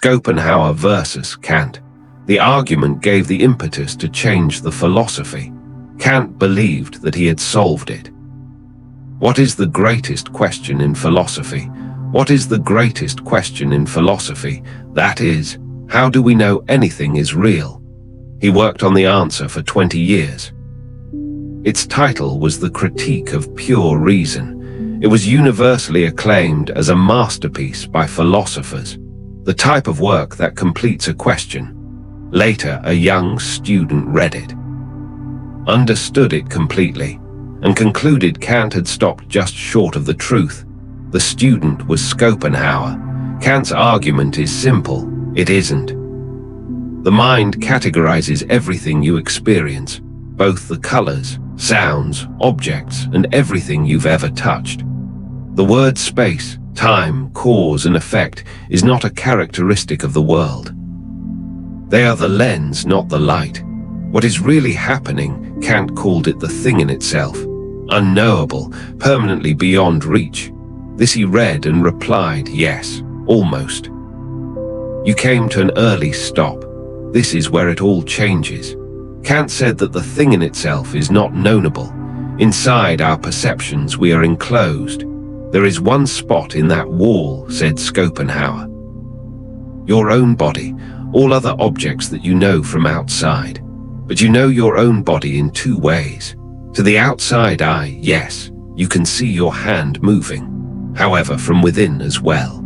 Schopenhauer versus Kant. The argument gave the impetus to change the philosophy. Kant believed that he had solved it. What is the greatest question in philosophy? What is the greatest question in philosophy? That is, how do we know anything is real? He worked on the answer for 20 years. Its title was The Critique of Pure Reason. It was universally acclaimed as a masterpiece by philosophers, the type of work that completes a question. Later, a young student read it, understood it completely, and concluded Kant had stopped just short of the truth. The student was Schopenhauer. Kant's argument is simple: it isn't. The mind categorizes everything you experience, both the colors, sounds, objects, and everything you've ever touched. The word space, time, cause, and effect is not a characteristic of the world. They are the lens, not the light. What is really happening, Kant called it the thing in itself, unknowable, permanently beyond reach. This he read and replied, yes, almost. You came to an early stop. This is where it all changes. Kant said that the thing in itself is not knownable. Inside our perceptions we are enclosed. There is one spot in that wall, said Schopenhauer. Your own body, all other objects that you know from outside. But you know your own body in two ways. To the outside eye, yes, you can see your hand moving. However, from within as well.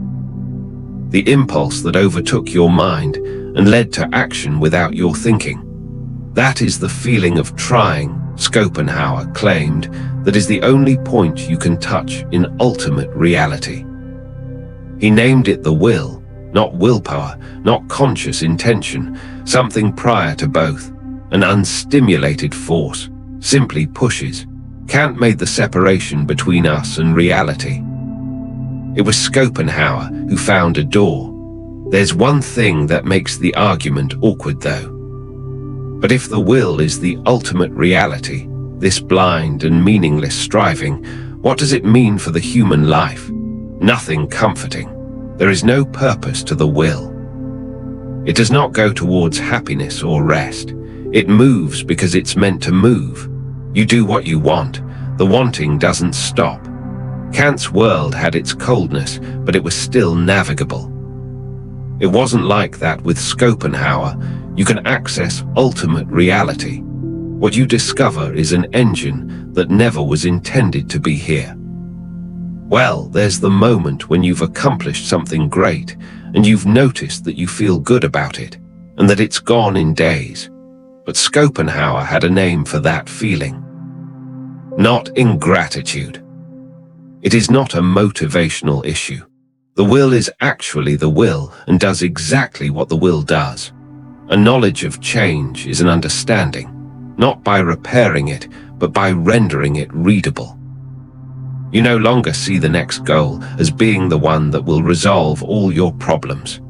The impulse that overtook your mind and led to action without your thinking. That is the feeling of trying, Schopenhauer claimed, that is the only point you can touch in ultimate reality. He named it the will, not willpower, not conscious intention, something prior to both, an unstimulated force, simply pushes. Kant made the separation between us and reality. It was Schopenhauer who found a door. There's one thing that makes the argument awkward though. But if the will is the ultimate reality, this blind and meaningless striving, what does it mean for the human life? Nothing comforting. There is no purpose to the will. It does not go towards happiness or rest. It moves because it's meant to move. You do what you want. The wanting doesn't stop. Kant's world had its coldness, but it was still navigable. It wasn't like that with Schopenhauer. You can access ultimate reality. What you discover is an engine that never was intended to be here. Well, there's the moment when you've accomplished something great, and you've noticed that you feel good about it, and that it's gone in days. But Schopenhauer had a name for that feeling. Not ingratitude. It is not a motivational issue. The will is actually the will and does exactly what the will does. A knowledge of change is an understanding, not by repairing it, but by rendering it readable. You no longer see the next goal as being the one that will resolve all your problems.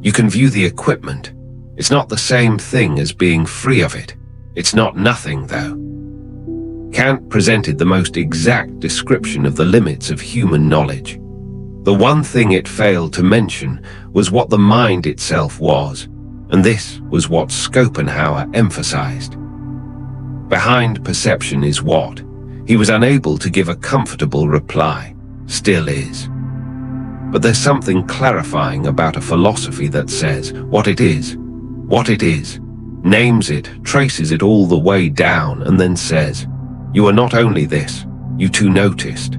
You can view the equipment. It's not the same thing as being free of it. It's not nothing, though. Kant presented the most exact description of the limits of human knowledge. The one thing it failed to mention was what the mind itself was, and this was what Schopenhauer emphasized. Behind perception is what? He was unable to give a comfortable reply, still is. But there's something clarifying about a philosophy that says what it is, names it, traces it all the way down, and then says, you are not only this, you too noticed.